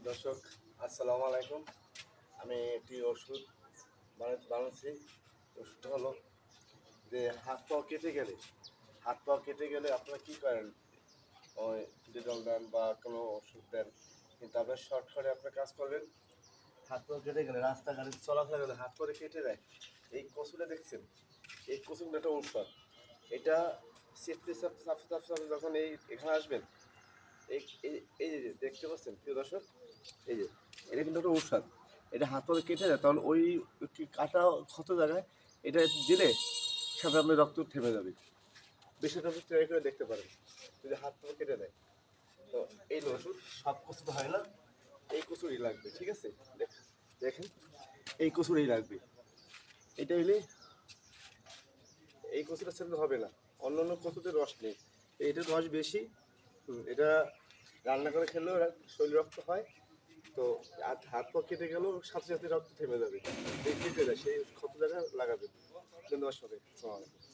দর্শক, আসসালামু আলাইকুম। আমি একটি ওষুধ বানাচ্ছি। ওষুধটা হলো যে হাত পা কেটে গেলে আপনারা কী করেন? ওই ডেটল দেন বা কোনো ওষুধ দেন, কিন্তু আপনার শর্টকাটে আপনার কাজ করবেন। হাত পা কেটে গেলে রাস্তাঘাটে চলাফেরা গেলে হাত পরে কেটে দেয়। এই কচুটা দেখছেন, এই কচুটা একটা ঔষধ। এটা চেপতে চাপতে চাপতে চাপতে চাপতে যখন এখানে আসবেন, এই এই এই যে দেখতে পাচ্ছেন প্রিয় দর্শক, এই যে এটা কিন্তু একটা ঔষধ। এটা হাত পরে কেটে যায়, তখন ওই কাটা ক্ষত জায়গায় এটা দিলে সাথে আপনার রক্ত থেমে যাবে। বিষয়টা আপনি ট্রাই করে দেখতে পারেন যদি হাত পা কেটে দেয়। তো এই ওষুধ সব কচু তো হয় না, এই কচুরই লাগবে, ঠিক আছে? দেখেন, এই কচুরই লাগবে। এটা হলে এই কচুটা ছেড়ে হবে না, অন্য অন্য কচুতে রস নেই, এইটার রস বেশি। এটা রান্না করে খেলেও শরীর রক্ত হয়। তো হাত পা কেটে গেলেও সাথে সাথে রক্ত থেমে যাবে, কেটে যায় সেই ক্ষত জায়গায় লাগাবে। ধন্যবাদ সবাই। আসসালামু আলাইকুম।